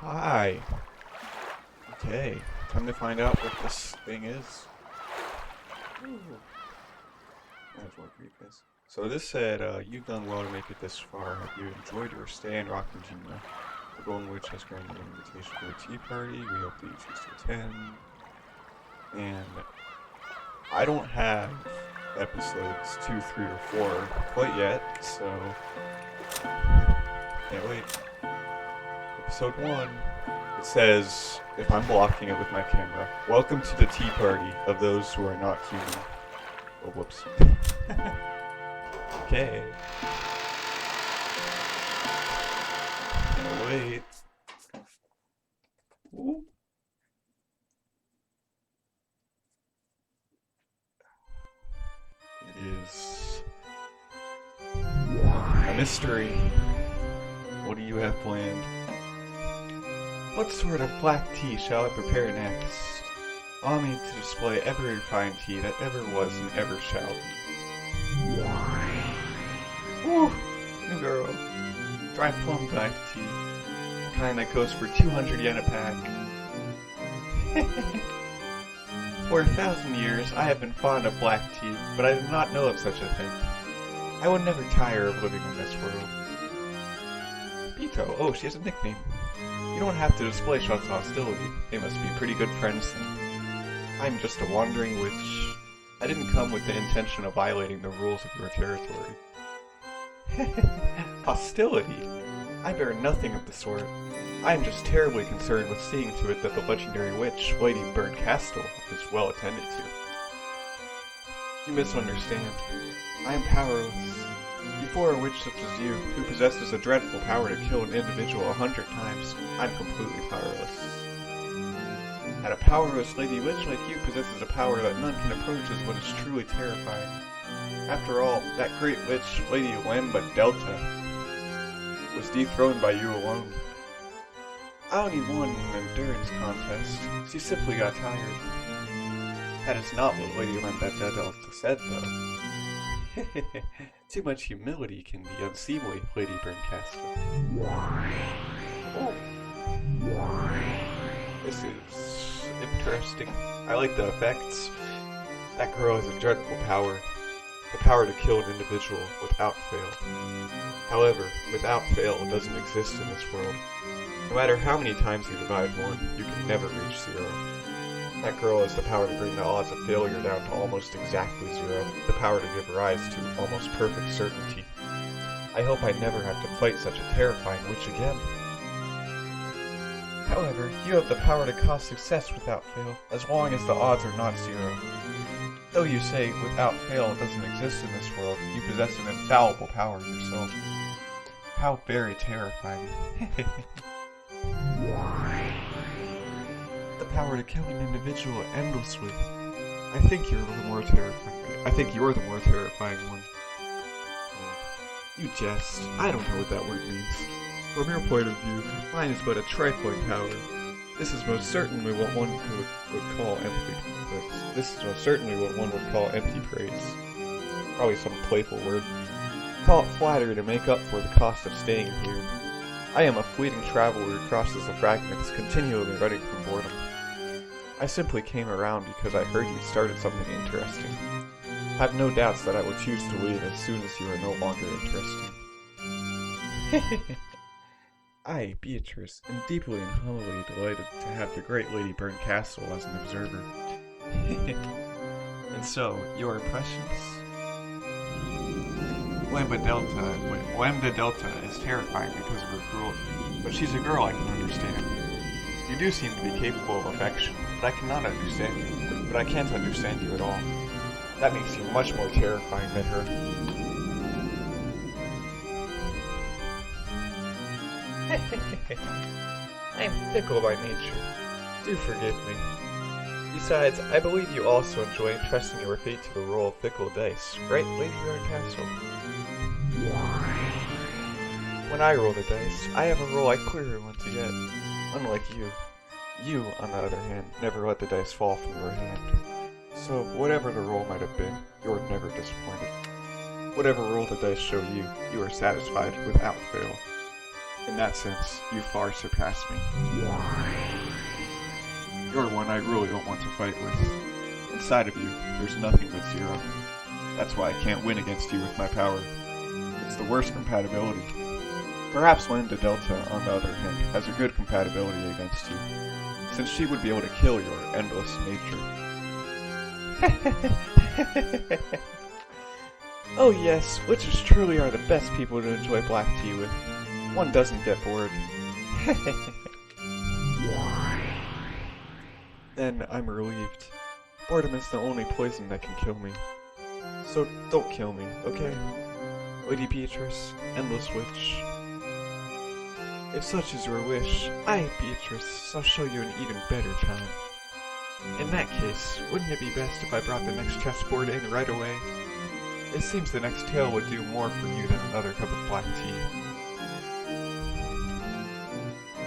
Hi. Okay, time to find out what this thing is. Ooh. Might as well read this. So this said, you've done well to make it this far. Have you enjoyed your stay in Rock, Virginia? The Golden Witch has granted you an invitation to a tea party. We hope that you choose to attend. And I don't have episodes 2, 3, or 4 quite yet, so can't wait. Episode 1. It says, if I'm blocking it with my camera, welcome to the tea party of those who are not human. Oh, whoops. Okay. Oh, wait. Ooh. It is a mystery. What do you have planned? What sort of black tea shall I prepare next? Allow me to display every refined tea that ever was and ever shall be. Ooh, new girl. Dry plum black tea. The kind that goes for 200 yen a pack. For 1,000 years, I have been fond of black tea, but I did not know of such a thing. I will never tire of living in this world. Bito. Oh, she has a nickname. You don't have to display shots of hostility. They must be pretty good friends then. I'm just a wandering witch. I didn't come with the intention of violating the rules of your territory. Hostility? I bear nothing of the sort. I am just terribly concerned with seeing to it that the legendary witch, Lady Castle, is well attended to. You misunderstand. I am powerless. Before a witch such as you, who possesses a dreadful power to kill an individual 100 times, I'm completely powerless. And a powerless lady witch like you possesses a power that none can approach is what is truly terrifying. After all, that great witch, Lady Lamba Delta, was dethroned by you alone. I only won in an endurance contest. She simply got tired. That is not what Lady Lamba Delta said, though. Too much humility can be unseemly, Lady Castle. Oh. This is interesting. I like the effects. That girl has a dreadful power. The power to kill an individual without fail. However, without fail doesn't exist in this world. No matter how many times you divide one, you can never reach 0. That girl has the power to bring the odds of failure down to almost exactly 0, the power to give rise to almost perfect certainty. I hope I never have to fight such a terrifying witch again. However, you have the power to cause success without fail, as long as the odds are not 0. Though you say without fail doesn't exist in this world, you possess an infallible power yourself. How very terrifying. The power to kill an individual endlessly. I think you're the more terrifying. I think you're the more terrifying one. You jest. I don't know what that word means. From your point of view, mine is but a trifling power. This is most certainly what one would call empty. This is most certainly what one would call empty praise. Probably some playful word. Call it flattery to make up for the cost of staying here. I am a fleeting traveler who crosses the fragments, continually running from boredom. I simply came around because I heard you started something interesting. I have no doubts that I will choose to leave as soon as you are no longer interesting. I, Beatrice, am deeply and humbly delighted to have the great Lady Castle as an observer. And so, your impressions? Lambda Delta is terrifying because of her cruelty, but she's a girl I can understand. You do seem to be capable of affection, but I cannot understand you. But I can't understand you at all. That makes you much more terrifying than her. I'm fickle by nature. Do forgive me. Besides, I believe you also enjoy entrusting your fate to the roll of fickle dice, right, Lady Castle? When I roll the dice, I have a roll I clearly want to get. Unlike you. You, on the other hand, never let the dice fall from your hand. So, whatever the roll might have been, you're never disappointed. Whatever roll the dice show you, you are satisfied without fail. In that sense, you far surpass me. You're one I really don't want to fight with. Inside of you, there's nothing but zero. That's why I can't win against you with my power. It's the worst compatibility. Perhaps Lambda Delta, on the other hand, has a good compatibility against you, since she would be able to kill your endless nature. Oh yes, witches truly are the best people to enjoy black tea with. One doesn't get bored. Then I'm relieved. Boredom is the only poison that can kill me. So don't kill me, okay? Lady Beatrice, Endless Witch. If such is your wish, I, Beatrice, shall show you an even better time. In that case, wouldn't it be best if I brought the next chessboard in right away? It seems the next tale would do more for you than another cup of black tea.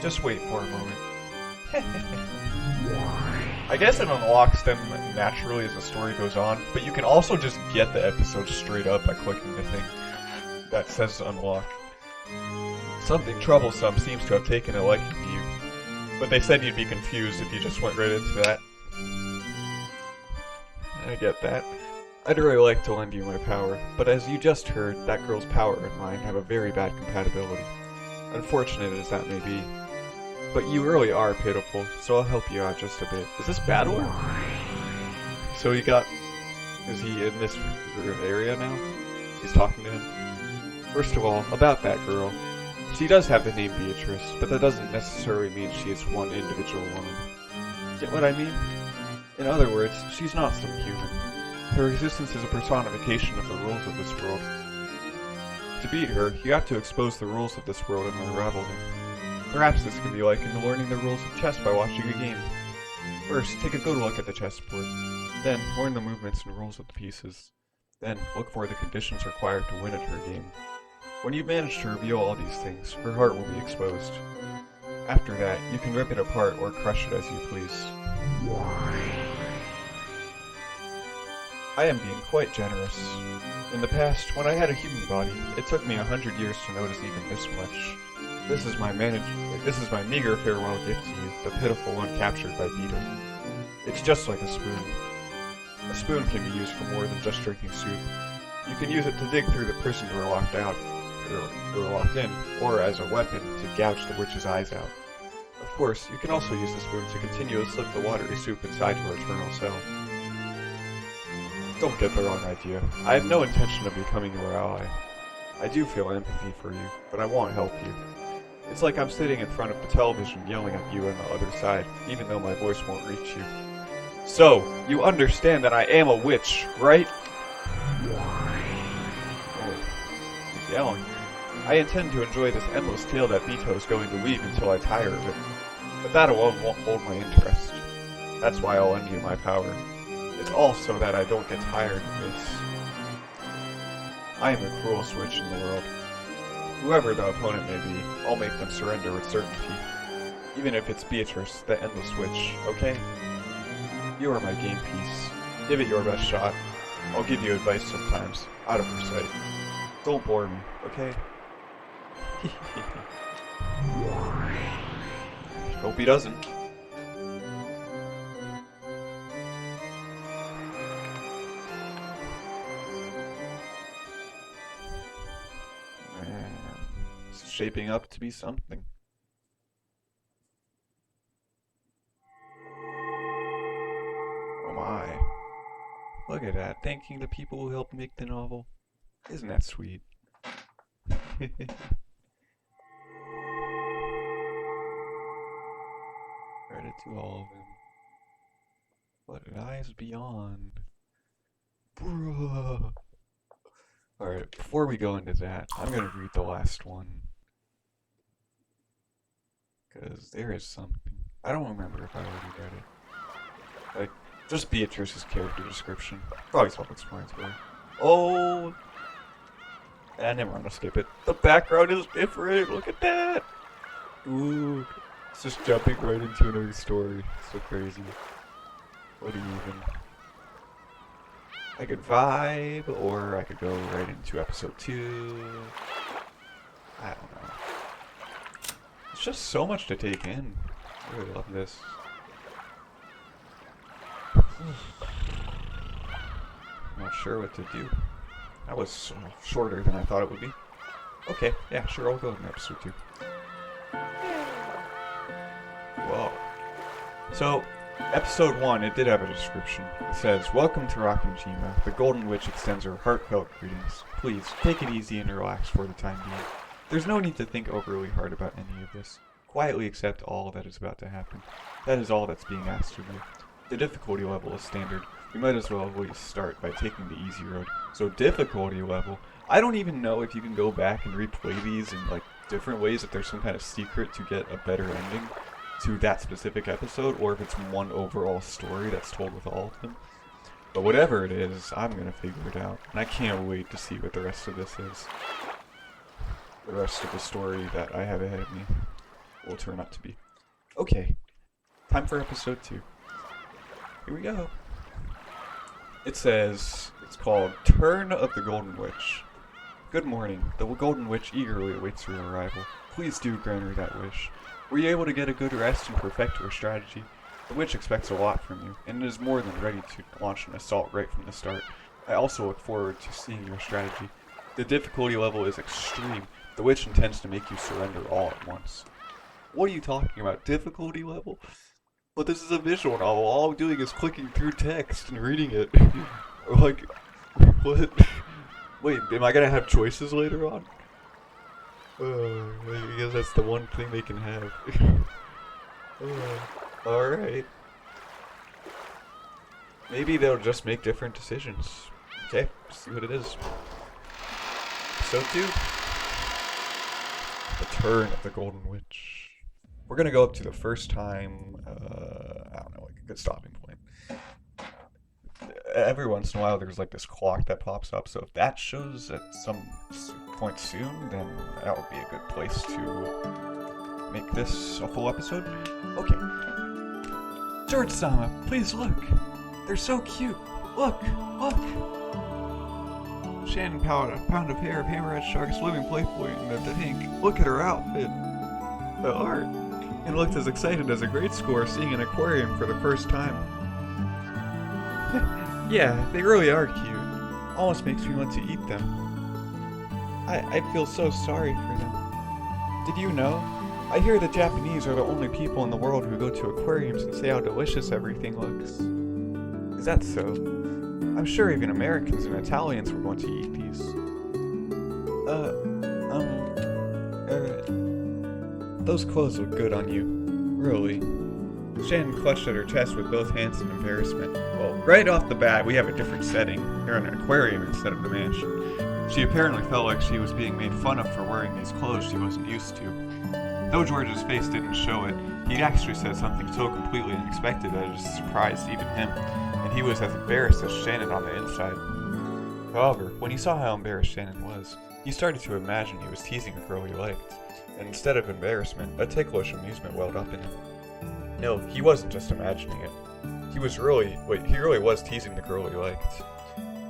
Just wait for a moment. I guess it unlocks them naturally as the story goes on, but you can also just get the episode straight up by clicking the thing that says unlock. Something troublesome seems to have taken a liking to you, but they said you'd be confused if you just went right into that. I get that. I'd really like to lend you my power, but as you just heard, that girl's power and mine have a very bad compatibility. Unfortunate as that may be. But you really are pitiful, so I'll help you out just a bit. Is this Battle? So is he in this area now? He's talking to him? First of all, about that girl. She does have the name Beatrice, but that doesn't necessarily mean she is one individual woman. Get what I mean? In other words, she's not some human. Her existence is a personification of the rules of this world. To beat her, you have to expose the rules of this world and unravel them. Perhaps this could be likened to learning the rules of chess by watching a game. First, take a good look at the chessboard. Then, learn the movements and rules of the pieces. Then, look for the conditions required to win at her game. When you've managed to reveal all these things, her heart will be exposed. After that, you can rip it apart or crush it as you please. I am being quite generous. In the past, when I had a human body, it took me 100 years to notice even this much. This is my meager farewell gift to you, the pitiful one captured by Vita. It's just like a spoon. A spoon can be used for more than just drinking soup. You can use it to dig through the prison door locked in, or as a weapon to gouge the witch's eyes out. Of course, you can also use the spoon to continue to slip the watery soup inside your eternal cell. Don't get the wrong idea. I have no intention of becoming your ally. I do feel empathy for you, but I won't help you. It's like I'm sitting in front of the television yelling at you on the other side, even though my voice won't reach you. So, you understand that I am a witch, right? Oh, he's yelling. I intend to enjoy this endless tale that Vito is going to weave until I tire of it. But that alone won't hold my interest. That's why I'll lend you my power. It's also that I don't get tired of this. I am the cruelest witch in the world. Whoever the opponent may be, I'll make them surrender with certainty. Even if it's Beatrice, the Endless Witch, okay? You are my game piece. Give it your best shot. I'll give you advice sometimes, out of her sight. Don't bore me, okay? Hope he doesn't. Shaping up to be something. Oh my. Look at that, thanking the people who helped make the novel. Isn't that sweet? Credit to all of them. What lies beyond? Bruh. Alright, before we go into that, I'm gonna read the last one. Because there is something. I don't remember if I already read it. Like, just Beatrice's character description. Probably self-explanatory. Oh! I never want to skip it. The background is different! Look at that! Ooh. It's just jumping right into another story. So crazy. What do you even... I could vibe, or I could go right into episode 2. I don't know. It's just so much to take in. I really love this. Not sure what to do. That was shorter than I thought it would be. Okay, yeah, sure, I'll go in episode 2. Whoa. So, episode 1, it did have a description. It says, "Welcome to Rockinjima. The Golden Witch extends her heartfelt greetings. Please, take it easy and relax for the time being. There's no need to think overly hard about any of this. Quietly accept all that is about to happen. That is all that's being asked of you. The difficulty level is standard. You might as well at least start by taking the easy road." So difficulty level. I don't even know if you can go back and replay these in like different ways, if there's some kind of secret to get a better ending to that specific episode, or if it's one overall story that's told with all of them. But whatever it is, I'm gonna figure it out. And I can't wait to see what the rest of this is. The rest of the story that I have ahead of me will turn out to be. Okay, time for episode 2. Here we go. It says, it's called Turn of the Golden Witch. "Good morning. The Golden Witch eagerly awaits your arrival. Please do grant her that wish. Were you able to get a good rest and perfect your strategy? The witch expects a lot from you, and is more than ready to launch an assault right from the start. I also look forward to seeing your strategy. The difficulty level is extreme. The witch intends to make you surrender all at once." What are you talking about? Difficulty level? But this is a visual novel. All I'm doing is clicking through text and reading it. Like, what? Wait, am I gonna have choices later on? I guess that's the one thing they can have. Alright. Maybe they'll just make different decisions. Okay, see what it is. Episode 2. The Turn of the Golden Witch. We're gonna go up to the first time, I don't know, like a good stopping point. Every once in a while there's like this clock that pops up, so if that shows at some point soon, then that would be a good place to make this a full episode. Okay. "George-sama, please look. They're so cute. Look, look." Shannon pouted a pound of hair of hammerhead shark swimming playfully in the tank. Look at her outfit. The art. And looked as excited as a grade schooler seeing an aquarium for the first time. Yeah, they really are cute. Almost makes me want to eat them. I feel so sorry for them. Did you know? I hear the Japanese are the only people in the world who go to aquariums and say how delicious everything looks. Is that so? I'm sure even Americans and Italians would want to eat these. Those clothes look good on you. Really. Shannon clutched at her chest with both hands in embarrassment. Well, right off the bat, we have a different setting. They're in an aquarium instead of the mansion. She apparently felt like she was being made fun of for wearing these clothes she wasn't used to. Though George's face didn't show it, he'd actually said something so completely unexpected that it just surprised even him, and he was as embarrassed as Shannon on the inside. However, when he saw how embarrassed Shannon was, he started to imagine he was teasing a girl he liked, and instead of embarrassment, a ticklish amusement welled up in him. No, he wasn't just imagining it. He really was teasing the girl he liked.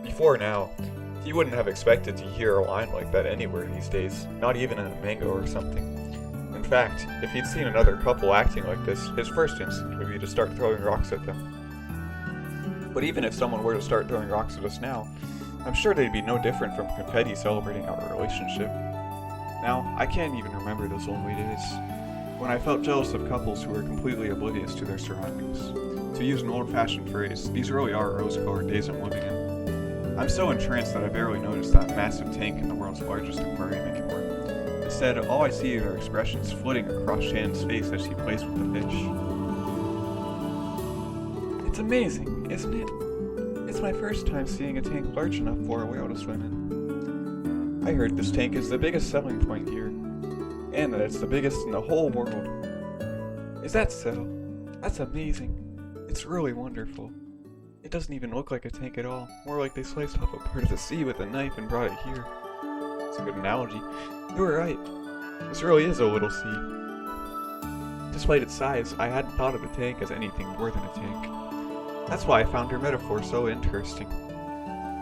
Before now, he wouldn't have expected to hear a line like that anywhere these days, not even in a manga or something. In fact, if he'd seen another couple acting like this, his first instinct would be to start throwing rocks at them. But even if someone were to start throwing rocks at us now, I'm sure they'd be no different from confetti celebrating our relationship. Now, I can't even remember those lonely days, when I felt jealous of couples who were completely oblivious to their surroundings. To use an old-fashioned phrase, these really are rose-colored days I'm living in. I'm so entranced that I barely noticed that massive tank in the world's largest aquarium anymore. Instead, all I see are expressions flitting across Shannon's face as she plays with the fish. It's amazing, isn't it? It's my first time seeing a tank large enough for a whale to swim in. I heard this tank is the biggest selling point here, and that it's the biggest in the whole world. Is that so? That's amazing. It's really wonderful. It doesn't even look like a tank at all, more like they sliced off a part of the sea with a knife and brought it here. It's a good analogy. You were right. This really is a little sea. Despite its size, I hadn't thought of the tank as anything more than a tank. That's why I found her metaphor so interesting.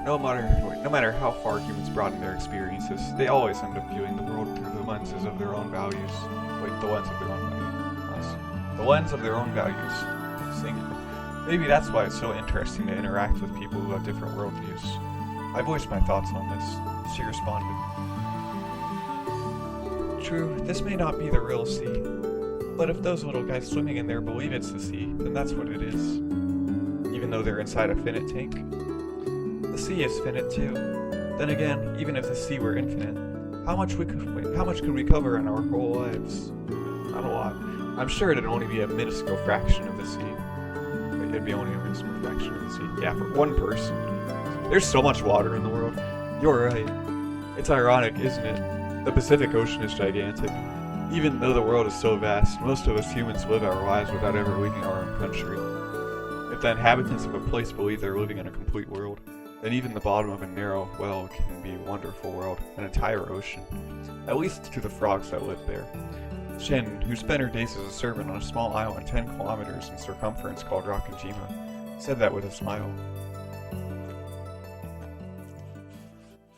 no matter how far humans broaden their experiences, they always end up viewing the world through the lenses of their own values. Wait, the lens of their own values. The lens of their own values. Singular. Maybe that's why it's so interesting to interact with people who have different worldviews. I voiced my thoughts on this. She responded. True, this may not be the real sea, but if those little guys swimming in there believe it's the sea, then that's what it is. Even though they're inside a finite tank. The sea is finite too. Then again, even if the sea were infinite, how much could we cover in our whole lives? Not a lot. I'm sure it'd only be a minuscule fraction of the sea. Wait, it'd be only a minuscule fraction of the sea. Yeah, for one person. There's so much water in the world. You're right. It's ironic, isn't it? The Pacific Ocean is gigantic. Even though the world is so vast, most of us humans live our lives without ever leaving our own country. If the inhabitants of a place believe they're living in a complete world, then even the bottom of a narrow well can be a wonderful world, an entire ocean. At least to the frogs that live there. Shannon, who spent her days as a servant on a small island 10 kilometers in circumference called Rakajima, said that with a smile.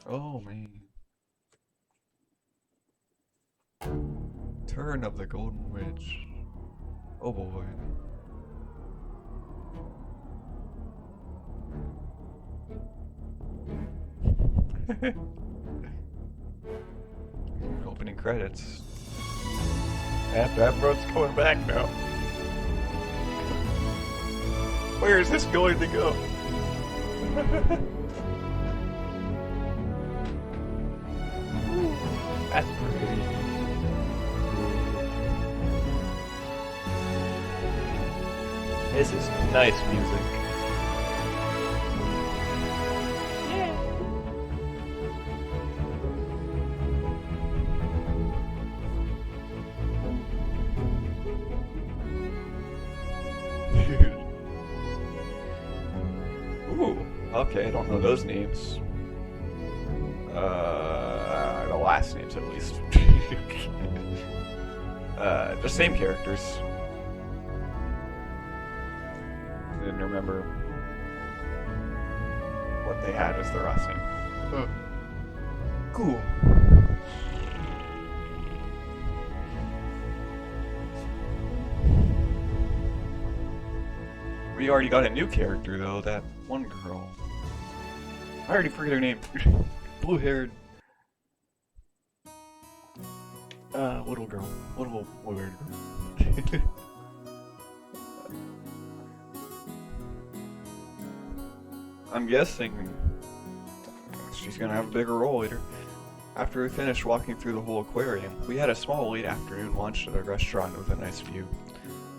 Oh man. Turn of the Golden Witch. Oh boy. Opening credits. And everyone's going back now. Where is this going to go? That's pretty. This is nice music. Ooh, okay, I don't know those names. The last names at least. The same characters. Didn't remember what they had as their last name. Cool. We already got a new character though, that one girl. I already forget her name. Blue-haired. Little girl. Little weird girl. I'm guessing she's gonna have a bigger role later. After we finished walking through the whole aquarium, we had a small late afternoon lunch at a restaurant with a nice view.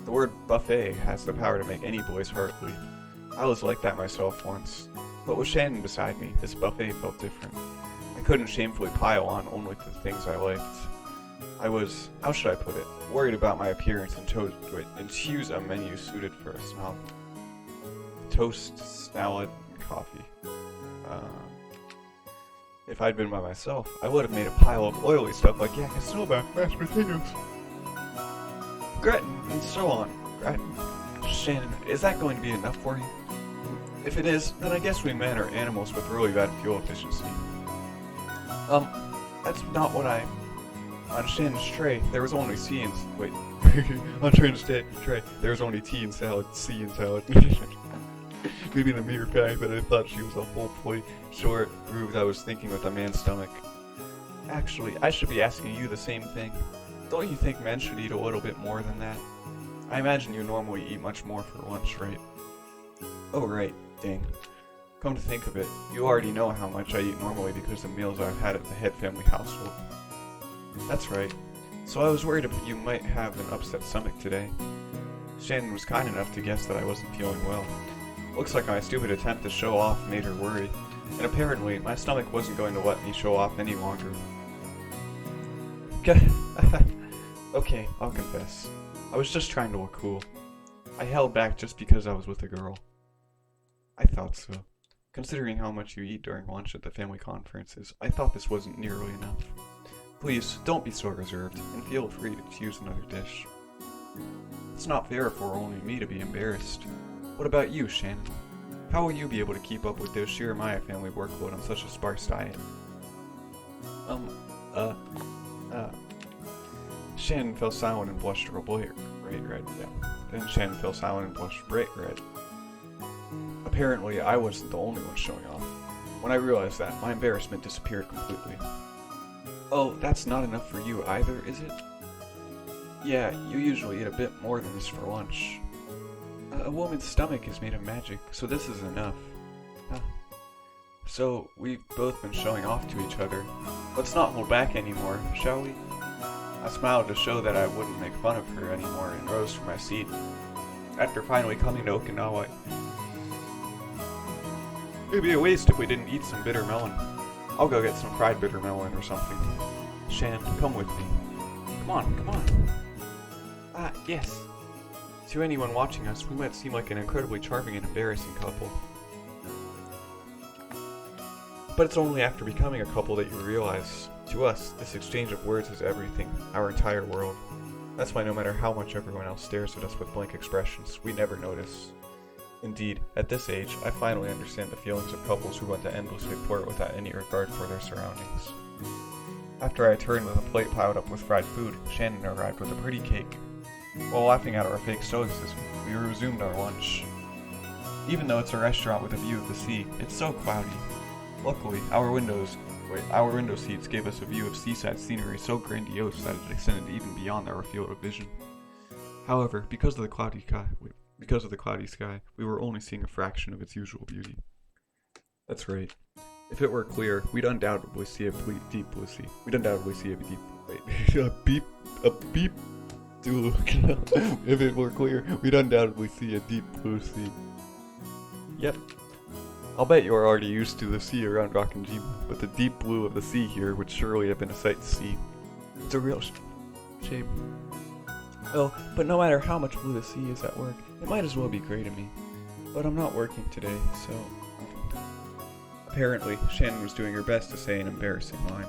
The word buffet has the power to make any boy's heart leap. I was like that myself once, but with Shannon beside me, this buffet felt different. I couldn't shamefully pile on only the things I liked. I was, how should I put it, worried about my appearance and choose a menu suited for a snob. Toast, salad, and coffee. If I'd been by myself, I would have made a pile of oily stuff like yakisoba, mashed potatoes, gratin, and so on. Gratin. Shannon, is that going to be enough for you? If it is, then I guess we men are animals with really bad fuel efficiency. That's not what I... On Shannon's tray, there was only C and... Wait. On Shannon's tray, there was only tea and salad, C and salad. Maybe the mere fact that I thought she was a whole plate short proved I was thinking with a man's stomach. Actually, I should be asking you the same thing. Don't you think men should eat a little bit more than that? I imagine you normally eat much more for lunch, right? Oh right, dang. Come to think of it, you already know how much I eat normally because of meals I've had at the head family household. That's right. So I was worried you might have an upset stomach today. Shannon was kind enough to guess that I wasn't feeling well. Looks like my stupid attempt to show off made her worried, and apparently my stomach wasn't going to let me show off any longer. Okay, I'll confess. I was just trying to look cool. I held back just because I was with a girl. I thought so. Considering how much you eat during lunch at the family conferences, I thought this wasn't nearly enough. Please, don't be so reserved, and feel free to choose another dish. It's not fair for only me to be embarrassed. What about you, Shannon? How will you be able to keep up with the Shiromaya family workload on such a sparse diet? Uh, uh... Shannon fell silent and blushed bright red, yeah. Then Shannon fell silent and blushed bright red. Apparently, I wasn't the only one showing off. When I realized that, my embarrassment disappeared completely. Oh, that's not enough for you either, is it? Yeah, you usually eat a bit more than this for lunch. A woman's stomach is made of magic, so this is enough. Huh. So, we've both been showing off to each other. Let's not hold back anymore, shall we? I smiled to show that I wouldn't make fun of her anymore and rose from my seat. After finally coming to Okinawa, it'd be a waste if we didn't eat some bitter melon. I'll go get some fried bitter melon or something. Shan, come with me. Come on, come on. Ah, yes. To anyone watching us, we might seem like an incredibly charming and embarrassing couple. But it's only after becoming a couple that you realize, to us, this exchange of words is everything, our entire world. That's why no matter how much everyone else stares at us with blank expressions, we never notice. Indeed, at this age, I finally understand the feelings of couples who want to endlessly flirt without any regard for their surroundings. After I returned with a plate piled up with fried food, Shannon arrived with a pretty cake. While laughing at our fake stoicism, we resumed our lunch. Even though it's a restaurant with a view of the sea, it's so cloudy. Luckily, our window seats gave us a view of seaside scenery so grandiose that it extended even beyond our field of vision. However, because of the cloudy sky, we were only seeing a fraction of its usual beauty. That's right. If it were clear, we'd undoubtedly see a deep blue sea. If it were clear, we'd undoubtedly see a deep blue sea. Yep. I'll bet you are already used to the sea around Rockinjima, but the deep blue of the sea here would surely have been a sight to see. It's a real shame. Well, but no matter how much blue the sea is at work, it might as well be gray to me. But I'm not working today, so... Apparently, Shannon was doing her best to say an embarrassing line,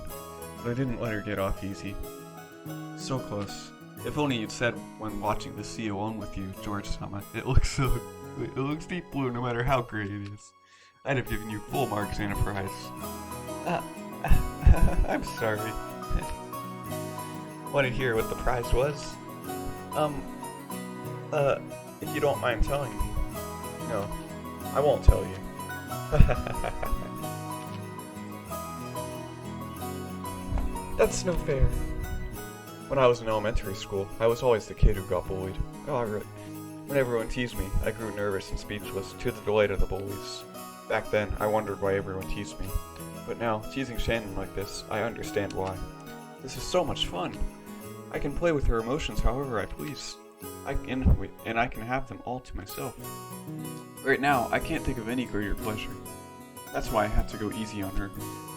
but I didn't let her get off easy. So close. If only you'd said when watching the sea alone with you, George-sama, it looks deep blue no matter how gray it is. I'd have given you full marks and a prize. I'm sorry. Want to hear what the prize was? If you don't mind telling me. No, I won't tell you. That's no fair. When I was in elementary school, I was always the kid who got bullied. When everyone teased me, I grew nervous and speechless, to the delight of the bullies. Back then, I wondered why everyone teased me. But now, teasing Shannon like this, I understand why. This is so much fun. I can play with her emotions however I please. And I can have them all to myself. Right now, I can't think of any greater pleasure. That's why I have to go easy on her.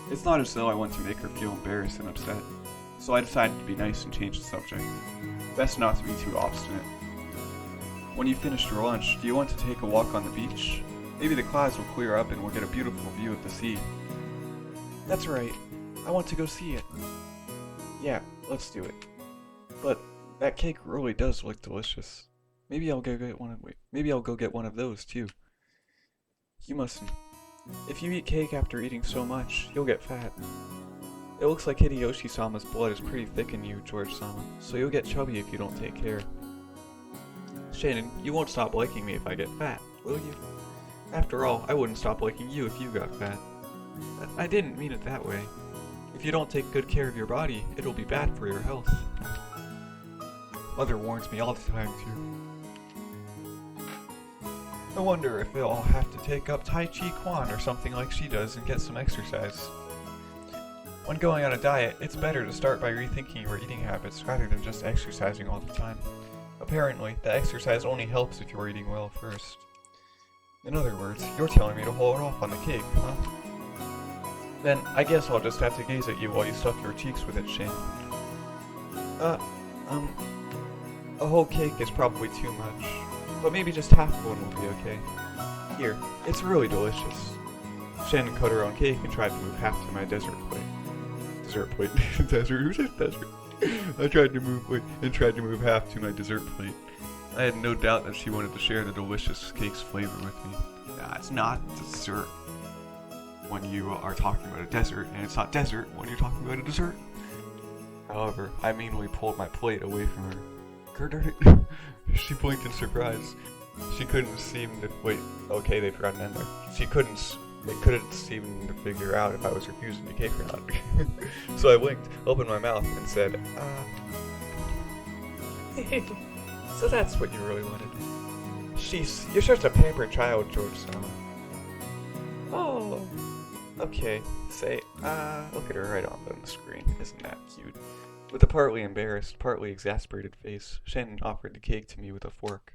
It's not as though I want to make her feel embarrassed and upset. So I decided to be nice and change the subject. Best not to be too obstinate. When you finished your lunch, do you want to take a walk on the beach? Maybe the clouds will clear up and we'll get a beautiful view of the sea. That's right. I want to go see it. Yeah, let's do it. But that cake really does look delicious. Maybe I'll go get one of those too. You mustn't. If you eat cake after eating so much, you'll get fat. It looks like Hideyoshi-sama's blood is pretty thick in you, George-sama, so you'll get chubby if you don't take care. Shannon, you won't stop liking me if I get fat, will you? After all, I wouldn't stop liking you if you got fat. I didn't mean it that way. If you don't take good care of your body, it'll be bad for your health. Mother warns me all the time, too. I wonder if I'll have to take up Tai Chi Quan or something like she does and get some exercise. When going on a diet, it's better to start by rethinking your eating habits rather than just exercising all the time. Apparently, the exercise only helps if you're eating well first. In other words, you're telling me to hold off on the cake, huh? Then, I guess I'll just have to gaze at you while you stuff your cheeks with it, Shane. A whole cake is probably too much, but maybe just half of one will be okay. Here, it's really delicious. Shannon cut her own cake and tried to move half to my dessert plate. Desert? Who says desert? I tried to move half to my dessert plate. I had no doubt that she wanted to share the delicious cake's flavor with me. It's not dessert when you are talking about a desert, and it's not desert when you're talking about a dessert. However, I meanly pulled my plate away from her. Gertrude, she blinked in surprise. She couldn't seem to wait. Okay, they forgot an end there. They couldn't seem to figure out if I was refusing the cake or not. So I blinked, opened my mouth, and said, so that's what you really wanted. Sheesh, you're such a pampered child, Georgetown. Oh, okay. Say, look at her right on the screen. Isn't that cute? With a partly embarrassed, partly exasperated face, Shannon offered the cake to me with a fork.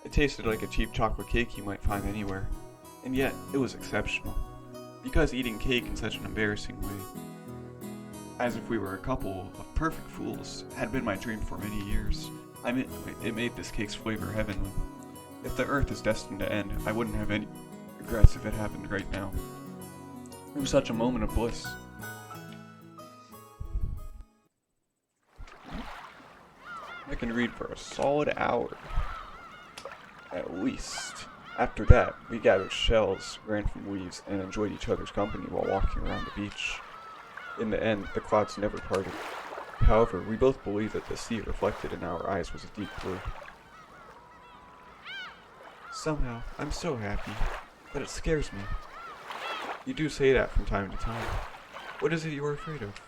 It tasted like a cheap chocolate cake you might find anywhere, and yet it was exceptional. Because eating cake in such an embarrassing way, as if we were a couple of perfect fools, had been my dream for many years. It made this cake's flavor heavenly. If the earth is destined to end, I wouldn't have any regrets if it happened right now. It was such a moment of bliss. I can read for a solid hour. At least. After that, we gathered shells, ran from weeds, and enjoyed each other's company while walking around the beach. In the end, the clouds never parted. However, we both believed that the sea reflected in our eyes was a deep blue. Somehow, I'm so happy, but it scares me. You do say that from time to time. What is it you are afraid of?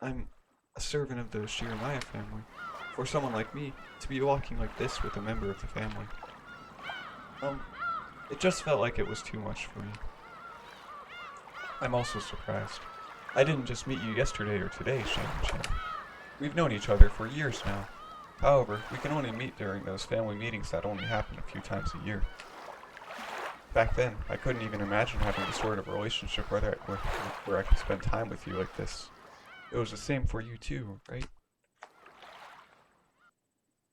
I'm a servant of the Shiramaya family. For someone like me, to be walking like this with a member of the family. It just felt like it was too much for me. I'm also surprised. I didn't just meet you yesterday or today, Shannon. We've known each other for years now. However, we can only meet during those family meetings that only happen a few times a year. Back then, I couldn't even imagine having the sort of relationship where I could spend time with you like this. It was the same for you too, right?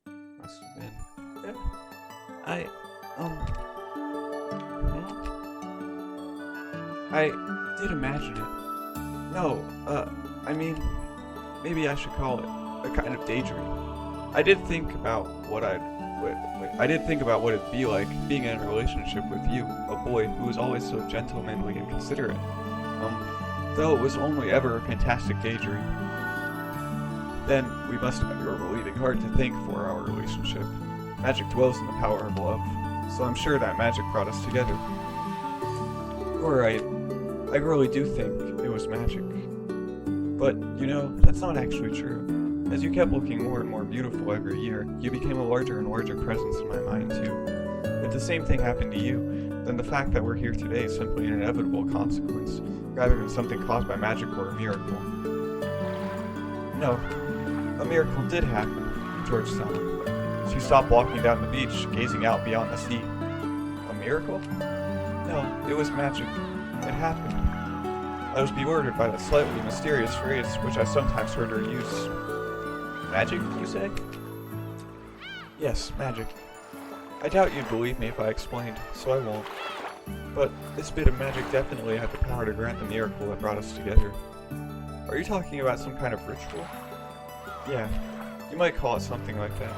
Must have been. Yeah. I did imagine it. No, I mean, maybe I should call it a kind of daydream. I did think about what it'd be like being in a relationship with you, a boy who was always so gentlemanly and considerate. Though it was only ever a fantastic daydream. Then we must have been believing hard to think for our relationship. Magic dwells in the power of love, so I'm sure that magic brought us together. You're right. I really do think it was magic. But, you know, that's not actually true. As you kept looking more and more beautiful every year, you became a larger and larger presence in my mind, too. If the same thing happened to you, then the fact that we're here today is simply an inevitable consequence, rather than something caused by magic or a miracle. No, a miracle did happen, George said. She stopped walking down the beach, gazing out beyond the sea. A miracle? No, it was magic. It happened. I was bewildered by that slightly mysterious phrase, which I sometimes heard her use. Magic, you say? Yes, magic. I doubt you'd believe me if I explained, so I won't. But this bit of magic definitely had the power to grant the miracle that brought us together. Are you talking about some kind of ritual? Yeah, you might call it something like that.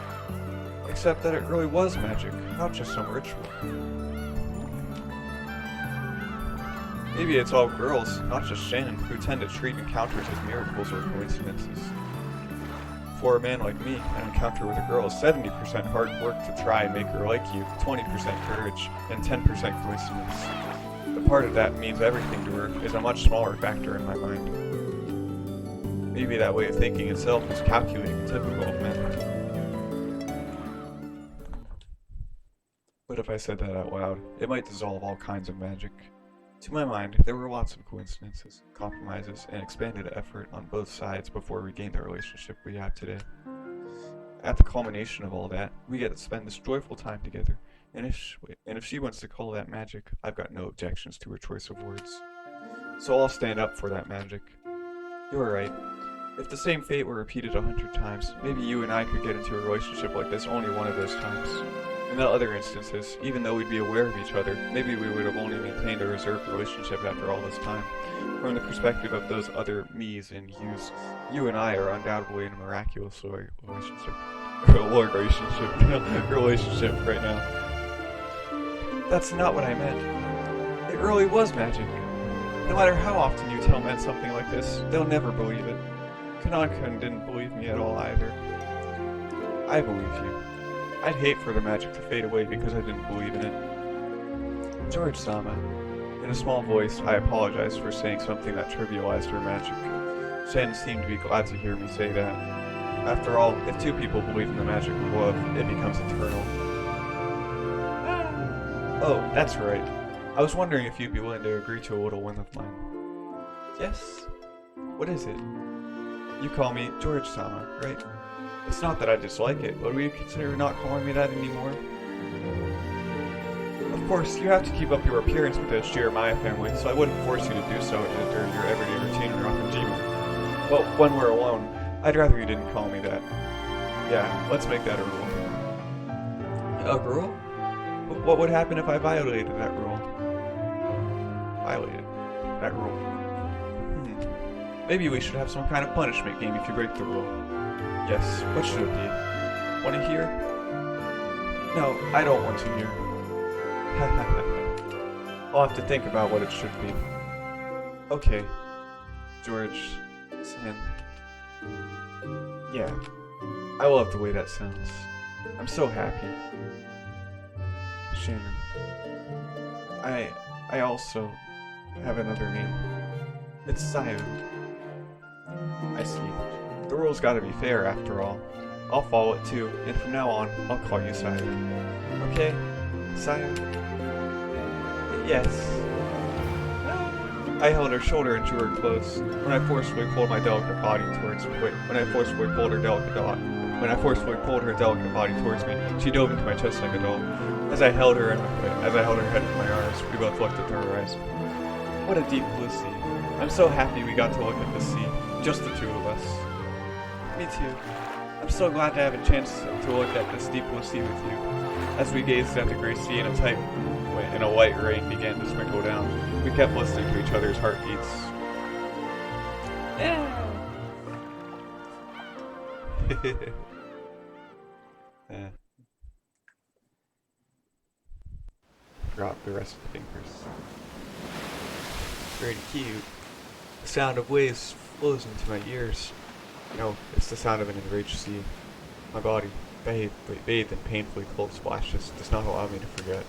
Except that it really was magic, not just some ritual. Maybe it's all girls, not just Shannon, who tend to treat encounters as miracles or coincidences. For a man like me, an encounter with a girl is 70% hard work to try and make her like you, 20% courage, and 10% coincidence. The part of that means everything to her is a much smaller factor in my mind. Maybe that way of thinking itself is calculating and typical of men. But if I said that out loud, it might dissolve all kinds of magic. To my mind, there were lots of coincidences, compromises, and expanded effort on both sides before we gained the relationship we have today. At the culmination of all that, we get to spend this joyful time together, and if she wants to call that magic, I've got no objections to her choice of words. So I'll stand up for that magic. You're right. If the same fate were repeated 100 times, maybe you and I could get into a relationship like this only one of those times. In the other instances, even though we'd be aware of each other, maybe we would have only maintained a reserved relationship after all this time. From the perspective of those other me's and you's, you and I are undoubtedly in a miraculous relationship. relationship right now. That's not what I meant. It really was magic. No matter how often you tell men something like this, they'll never believe it. Kanan-kun didn't believe me at all either. I believe you. I'd hate for the magic to fade away because I didn't believe in it. George-sama. In a small voice, I apologized for saying something that trivialized her magic. Shen seemed to be glad to hear me say that. After all, if two people believe in the magic of love, it becomes eternal. Oh, that's right. I was wondering if you'd be willing to agree to a little whim of mine. Yes? What is it? You call me George-sama, right? It's not that I dislike it, but will you consider not calling me that anymore? Of course, you have to keep up your appearance with the Shiramaya family, so I wouldn't force you to do so during your everyday routine in Rakunjima. Well, when we're alone, I'd rather you didn't call me that. Yeah, let's make that a rule. A rule? What would happen if I violated that rule? Violated that rule? Maybe we should have some kind of punishment game if you break the rule. Yes, what should it be? Want to hear? No, I don't want to hear. I'll have to think about what it should be. Okay. George. Sin. Yeah. I love the way that sounds. I'm so happy. Shannon. I also have another name. It's Sayu. I see. The rule's gotta be fair, after all. I'll follow it too, and from now on, I'll call you Sayu. Okay? Sayu? Yes. I held her shoulder and drew her close. When I forcefully pulled my delicate body towards me, when I forcefully pulled her delicate body towards me, she dove into my chest like a doll. As I held her head in my arms, we both looked at the horizon. What a deep blue sea. I'm so happy we got to look at the sea, just the two of us. Me too. I'm so glad to have a chance to look at this deep blue sea with you. As we gazed at the gray sea in a light rain began to sprinkle down, we kept listening to each other's heartbeats. Yeah. Drop the rest of the fingers. Very cute. The sound of waves flows into my ears. No, it's the sound of an enraged sea. My body, bathed in painfully cold splashes, does not allow me to forget.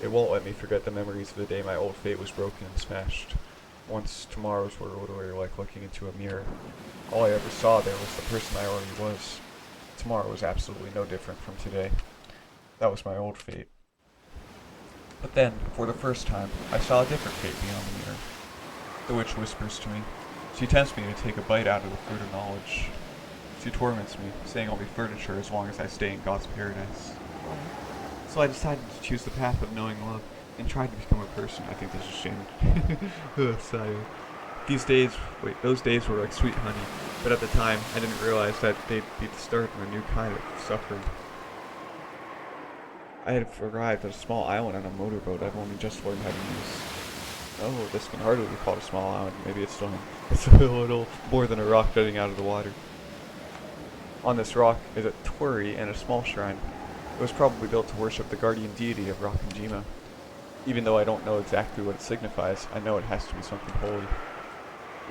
It won't let me forget the memories of the day my old fate was broken and smashed. Once, tomorrows were literally like looking into a mirror. All I ever saw there was the person I already was. Tomorrow was absolutely no different from today. That was my old fate. But then, for the first time, I saw a different fate beyond the mirror. The witch whispers to me. She tempts me to take a bite out of the fruit of knowledge. She torments me, saying I'll be furniture as long as I stay in God's paradise. So I decided to choose the path of knowing love, and tried to become a person. I think this is Shannon. Those days were like sweet honey, but at the time, I didn't realize that they'd be the start of a new kind of suffering. I had arrived at a small island on a motorboat I've only just learned how to use. Oh, this can hardly be called a small island. Maybe it's still it's a little more than a rock jutting out of the water. On this rock is a torii and a small shrine. It was probably built to worship the guardian deity of Rakunjima. Even though I don't know exactly what it signifies, I know it has to be something holy.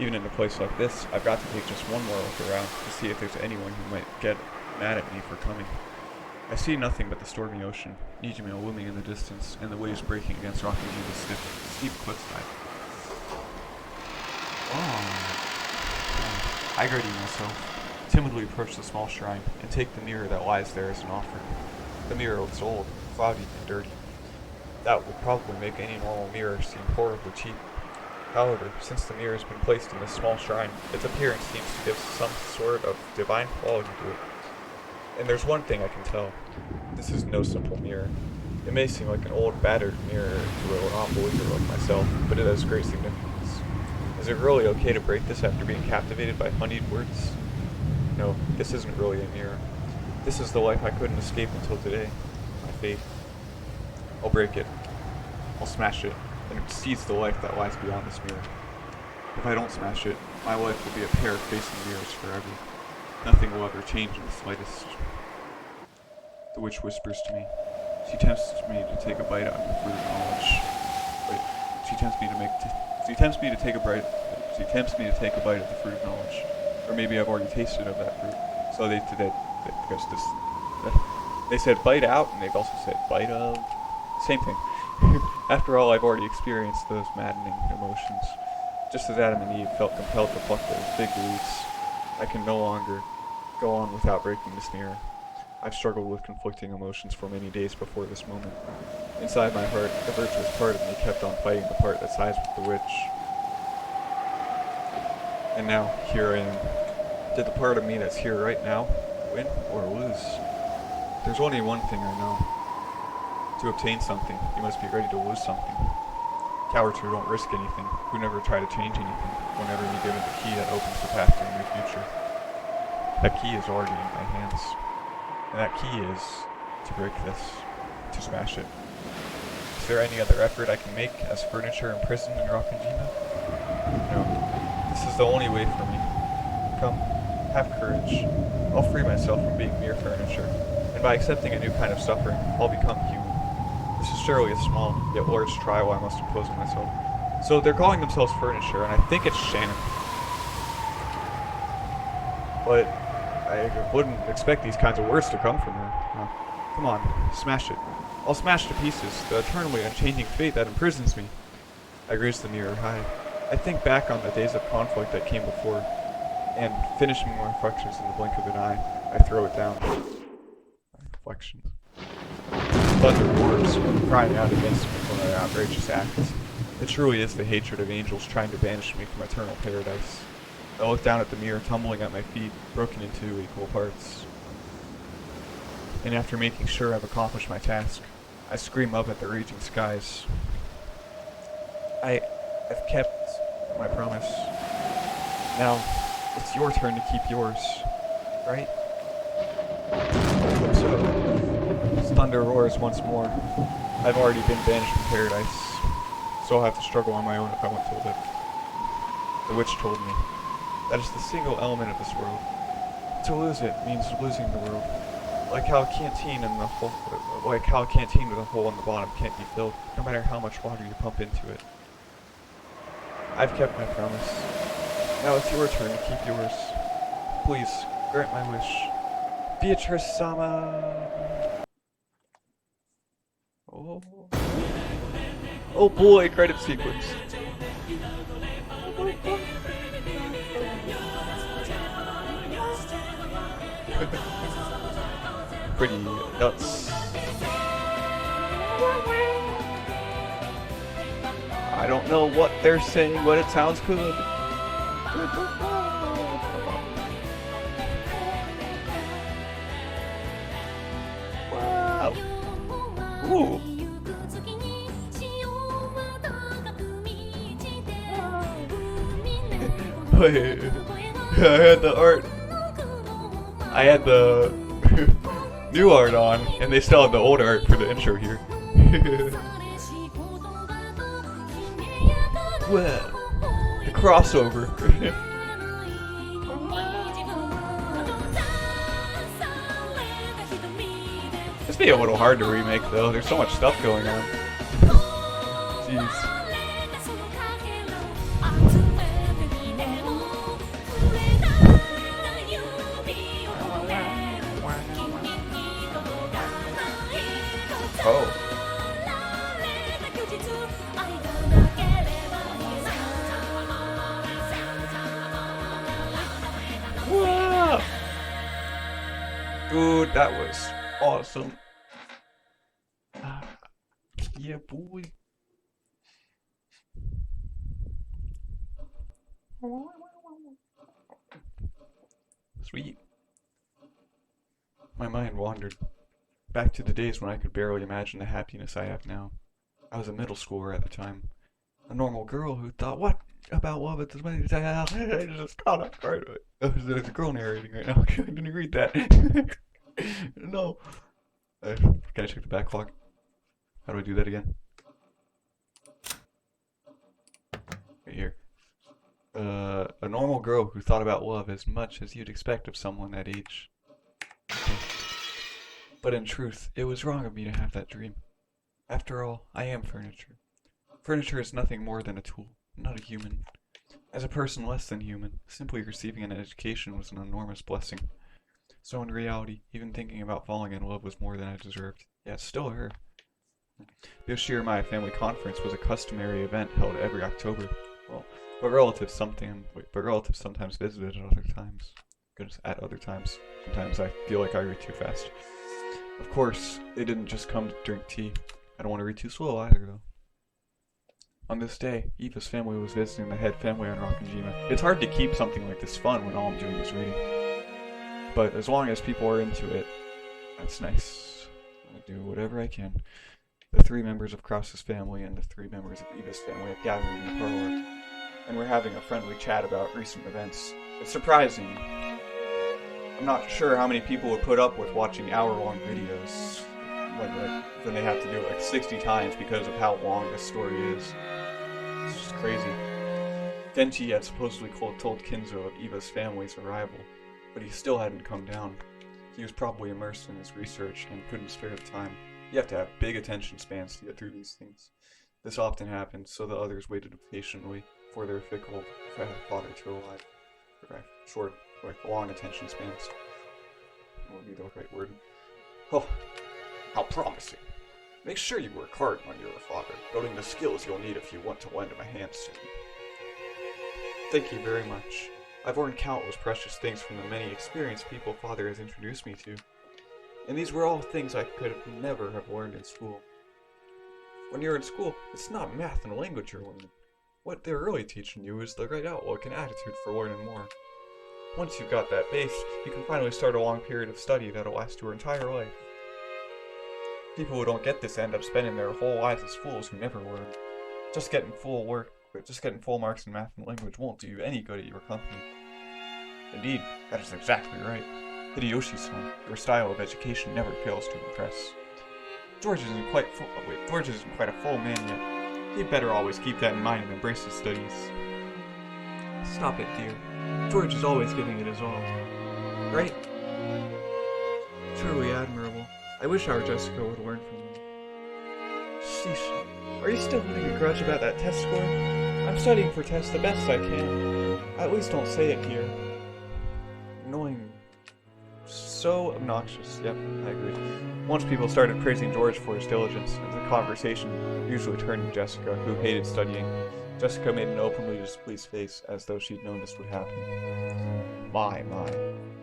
Even in a place like this, I've got to take just one more look around to see if there's anyone who might get mad at me for coming. I see nothing but the stormy ocean, Nijima looming in the distance, and the waves breaking against Rakunjima's steep cliffside. I ready myself, timidly approach the small shrine, and take the mirror that lies there as an offering. The mirror looks old, cloudy, and dirty. That would probably make any normal mirror seem horribly cheap. However, since the mirror has been placed in this small shrine, its appearance seems to give some sort of divine quality to it. And there's one thing I can tell. This is no simple mirror. It may seem like an old, battered mirror to a non-believer like myself, but it has great significance. Is it really okay to break this after being captivated by honeyed words? No, this isn't really a mirror. This is the life I couldn't escape until today. My fate. I'll break it. I'll smash it, and seize the life that lies beyond this mirror. If I don't smash it, my life will be a pair of facing mirrors forever. Nothing will ever change in the slightest. The witch whispers to me. She tempts me to take a bite out of the fruit of knowledge. Wait, she tempts me to take a bite. She tempts me to take a bite of the fruit of knowledge, or maybe I've already tasted of that fruit. So they said bite out, and they've also said bite of. Same thing. After all, I've already experienced those maddening emotions. Just as Adam and Eve felt compelled to pluck those big leaves, I can no longer go on without breaking this mirror. I've struggled with conflicting emotions for many days before this moment. Inside my heart, the virtuous part of me kept on fighting the part that sides with the witch. And now, here I am. Did the part of me that's here right now win or lose? There's only one thing I know. To obtain something, you must be ready to lose something. Cowards who don't risk anything, who never try to change anything, will never be given the key that opens the path to a new future. That key is already in my hands. And that key is to break this, to smash it. Is there any other effort I can make as furniture imprisoned in Rockanjima? No. This is the only way for me. Come, have courage. I'll free myself from being mere furniture, and by accepting a new kind of suffering, I'll become human. This is surely a small, yet large trial I must impose on myself. So they're calling themselves furniture, and I think it's Shannon. But I wouldn't expect these kinds of words to come from her. Come on, smash it. I'll smash to pieces the eternally unchanging fate that imprisons me. I raise the mirror high. I think back on the days of conflict that came before, and finishing my reflections in the blink of an eye, I throw it down. Reflections. Thunder roars, crying out against me for my outrageous acts. It truly is the hatred of angels trying to banish me from eternal paradise. I look down at the mirror tumbling at my feet, broken into equal parts. And after making sure I've accomplished my task, I scream up at the raging skies. I've kept my promise. Now, it's your turn to keep yours, right? So, as thunder roars once more. I've already been banished from paradise, so I'll have to struggle on my own if I want to live. The witch told me. That is the single element of this world. To lose it means losing the world. Like how a canteen with a hole in the bottom can't be filled, no matter how much water you pump into it. I've kept my promise. Now it's your turn to keep yours. Please, grant my wish. Beatrice-sama! Oh. Oh boy, credit sequence. Pretty nuts. I don't know what they're saying, but it sounds good. Wow. Ooh. Wait, I had the art. I had the new art on, and they still have the old art for the intro here. Wow, the crossover. This be a little hard to remake though. There's so much stuff going on. Jeez. Oh. Wow. Dude, that was awesome. Yeah, boy. Sweet. My mind wandered back to the days when I could barely imagine the happiness I have now. I was a middle schooler at the time. A normal girl who thought, what about love at this many times? I just caught off guard. There's a girl narrating right now. Can you read that? No. Can I check the backlog? How do I do that again? Right here. A normal girl who thought about love as much as you'd expect of someone that age. But in truth, it was wrong of me to have that dream. After all, I am furniture. Furniture is nothing more than a tool, not a human. As a person less than human, simply receiving an education was an enormous blessing. So in reality, even thinking about falling in love was more than I deserved. Yeah, it's still her. The Oshiramae family conference was a customary event held every October. Well, but relatives sometimes visited at other times. Goodness, at other times. Sometimes I feel like I read too fast. Of course, they didn't just come to drink tea. I don't want to read too slow either, though. On this day, Eva's family was visiting the head family on Rokkenjima. It's hard to keep something like this fun when all I'm doing is reading. But as long as people are into it, that's nice. I do whatever I can. The 3 members of Krause's family and the 3 members of Eva's family have gathered in the parlor, and we're having a friendly chat about recent events. It's surprising. I'm not sure how many people would put up with watching hour-long videos, like when they have to do it like 60 times because of how long this story is. It's just crazy. Genji had supposedly told Kinzo of Eva's family's arrival, but he still hadn't come down. He was probably immersed in his research and couldn't spare the time. You have to have big attention spans to get through these things. This often happened, so the others waited patiently for their fickle father to arrive. Short, long attention spans. That would be the right word. Oh, how promising. Make sure you work hard when you're a father, building the skills you'll need if you want to lend my hands to me. Thank you very much. I've learned countless precious things from the many experienced people Father has introduced me to. And these were all things I could never have learned in school. When you're in school, it's not math and language you're learning. What they're really teaching you is the right outlook and attitude for learning more. Once you've got that base, you can finally start a long period of study that'll last your entire life. People who don't get this end up spending their whole lives as fools who never learn. Just getting full marks in math and language won't do you any good at your company. Indeed, that is exactly right. Hideyoshi-san, your style of education never fails to impress. George isn't quite a full man yet. He'd better always keep that in mind and embrace his studies. Stop it, dear. George is always giving it his all. Right? Truly admirable. I wish our Jessica would learn from you. Sheesh. Are you still holding a grudge about that test score? I'm studying for tests the best I can. At least don't say it here. Annoying. So obnoxious. Yep, I agree. Once people started praising George for his diligence, and the conversation usually turned to Jessica, who hated studying. Jessica made an openly displeased face, as though she'd known this would happen. My.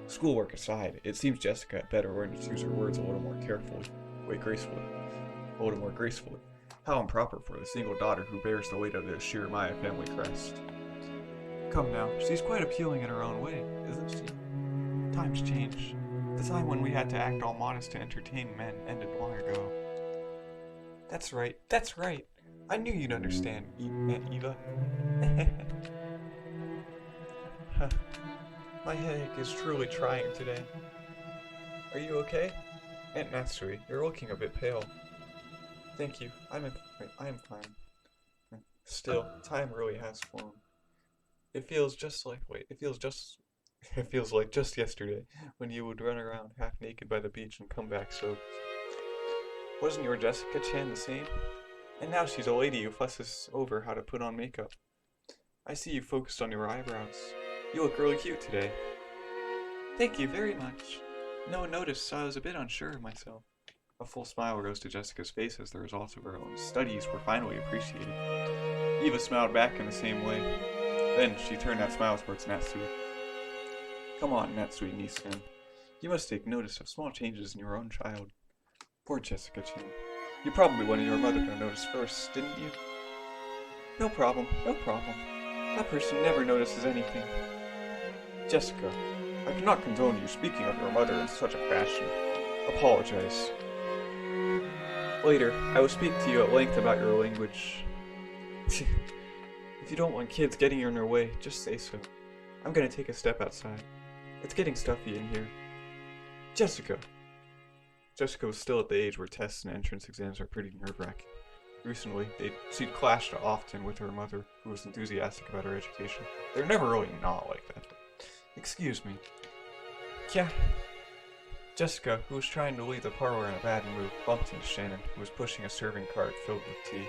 Schoolwork aside, it seems Jessica had better learn to use her words a little more carefully. A little more gracefully. How improper for the single daughter who bears the weight of the Shiramaya family crest. Come now, she's quite appealing in her own way, isn't she? Times change. The time when we had to act all modest to entertain men ended long ago. That's right. I knew you'd understand, Aunt Eva. My headache is truly trying today. Are you okay? Aunt Matsui, you're looking a bit pale. Thank you. I am fine. Still, time really has flown. It feels like just yesterday when you would run around half naked by the beach and come back soaked. Wasn't your Jessica-chan the same? And now she's a lady who fusses over how to put on makeup. I see you focused on your eyebrows. You look really cute today. Thank you very much. No one noticed, so I was a bit unsure of myself. A full smile rose to Jessica's face as the results of her own studies were finally appreciated. Eva smiled back in the same way. Then she turned that smile towards Natsui. Come on, Natsui niece-san. You must take notice of small changes in your own child. Poor Jessica-chan. You probably wanted your mother to notice first, didn't you? No problem. That person never notices anything. Jessica, I do not condone you speaking of your mother in such a fashion. Apologize. Later, I will speak to you at length about your language. If you don't want kids getting in your way, just say so. I'm gonna take a step outside. It's getting stuffy in here. Jessica! Jessica was still at the age where tests and entrance exams are pretty nerve-wracking. Recently, she'd clashed often with her mother, who was enthusiastic about her education. They're never really not like that. Excuse me. Yeah. Jessica, who was trying to leave the parlor in a bad mood, bumped into Shannon, who was pushing a serving cart filled with tea.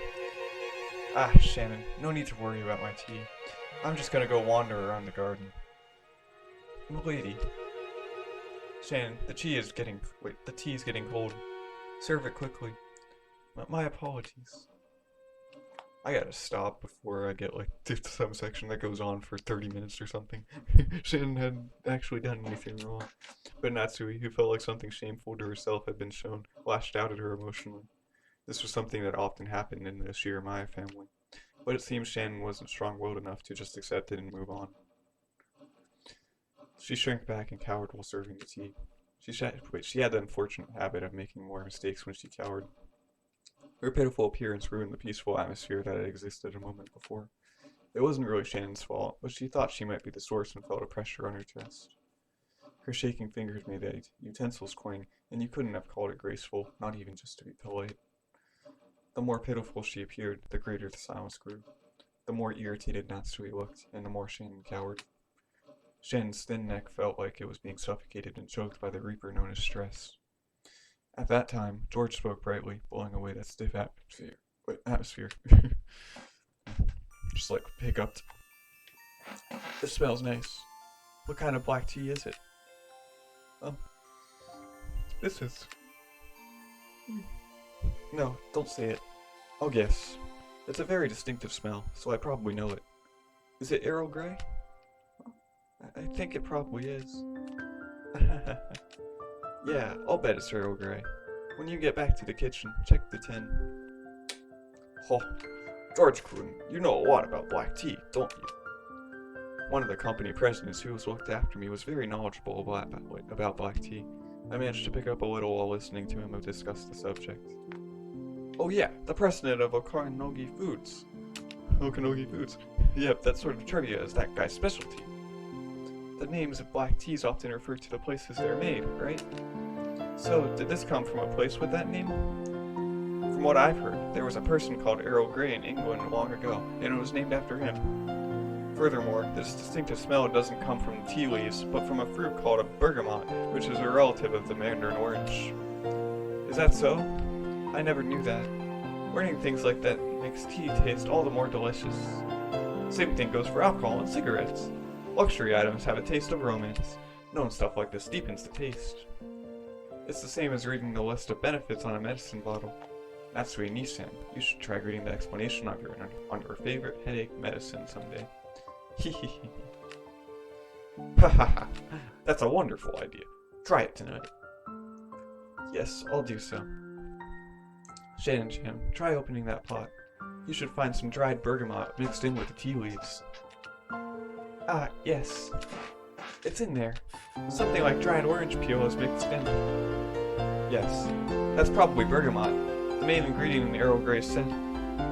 Ah, Shannon, no need to worry about my tea. I'm just gonna go wander around the garden. Milady. Shannon, the tea is getting cold. Serve it quickly. My apologies. I gotta stop before I get to some section that goes on for 30 minutes or something. Shannon hadn't actually done anything wrong. But Natsui, who felt like something shameful to herself had been shown, lashed out at her emotionally. This was something that often happened in the Shiramaya family. But it seems Shannon wasn't strong-willed enough to just accept it and move on. She shrank back and cowered while serving the tea. She had the unfortunate habit of making more mistakes when she cowered. Her pitiful appearance ruined the peaceful atmosphere that had existed a moment before. It wasn't really Shannon's fault, but she thought she might be the source and felt a pressure on her chest. Her shaking fingers made the utensils clang, and you couldn't have called it graceful, not even just to be polite. The more pitiful she appeared, the greater the silence grew. The more irritated Natsui looked, and the more Shannon cowered. Shannon's thin neck felt like it was being suffocated and choked by the reaper known as stress. At that time, George spoke brightly, blowing away that stiff atmosphere. Just hiccuped. This smells nice. What kind of black tea is it? This is... No, don't say it. I'll guess. It's a very distinctive smell, so I probably know it. Is it Earl Grey? I think it probably is. Yeah, I'll bet it's Earl Grey. When you get back to the kitchen, check the tin. Oh, George Cruden, you know a lot about black tea, don't you? One of the company presidents who was looked after me was very knowledgeable about black tea. I managed to pick up a little while listening to him discuss the subject. Oh yeah, the president of Okanogi Foods. Okanogi Foods. Yep, that sort of trivia is that guy's specialty. The names of black teas often refer to the places they're made, right? So, did this come from a place with that name? From what I've heard, there was a person called Earl Grey in England long ago, and it was named after him. Furthermore, this distinctive smell doesn't come from tea leaves, but from a fruit called a bergamot, which is a relative of the mandarin orange. Is that so? I never knew that. Learning things like that makes tea taste all the more delicious. Same thing goes for alcohol and cigarettes. Luxury items have a taste of romance. Knowing stuff like this deepens the taste. It's the same as reading the list of benefits on a medicine bottle. Natsui Nissan, you should try reading the explanation on your favorite headache medicine someday. Hehehe. Hahaha, that's a wonderful idea. Try it tonight. Yes, I'll do so. Shannon, try opening that pot. You should find some dried bergamot mixed in with the tea leaves. Ah, yes. It's in there. Something like dried orange peel is mixed in. Yes, that's probably bergamot, the main ingredient in Earl Grey's scent.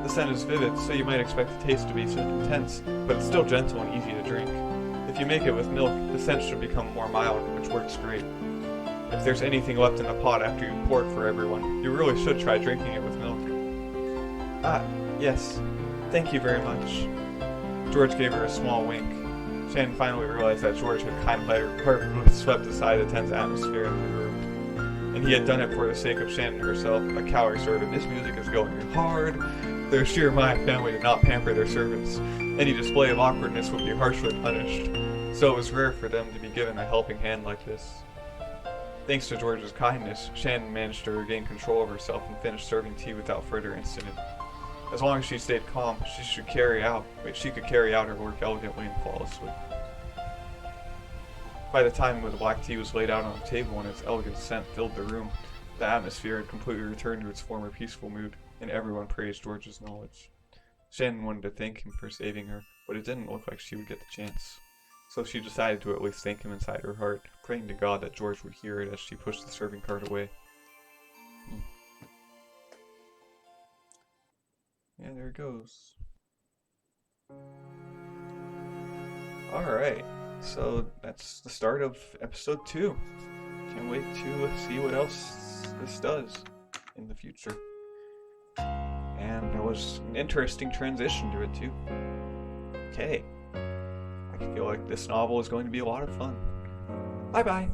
The scent is vivid, so you might expect the taste to be intense, but it's still gentle and easy to drink. If you make it with milk, the scent should become more mild, which works great. If there's anything left in the pot after you pour it for everyone, you really should try drinking it with milk. Ah, yes. Thank you very much. George gave her a small wink. Shannon finally realized that George had kind of let her swept aside the tense atmosphere in the room. And he had done it for the sake of Shannon herself, a cowrie servant. This music is going hard. The Shiramaya family did not pamper their servants. Any display of awkwardness would be harshly punished. So it was rare for them to be given a helping hand like this. Thanks to George's kindness, Shannon managed to regain control of herself and finish serving tea without further incident. As long as she stayed calm, she could carry out her work elegantly and flawlessly. By the time the black tea was laid out on the table and its elegant scent filled the room, the atmosphere had completely returned to its former peaceful mood, and everyone praised George's knowledge. Shannon wanted to thank him for saving her, but it didn't look like she would get the chance. So she decided to at least thank him inside her heart, praying to God that George would hear it as she pushed the serving cart away. Yeah, there it goes. Alright, so that's the start of episode 2. can't wait to see what else this does in the future. And that was an interesting transition to it too. Okay. I feel like this novel is going to be a lot of fun. Bye bye!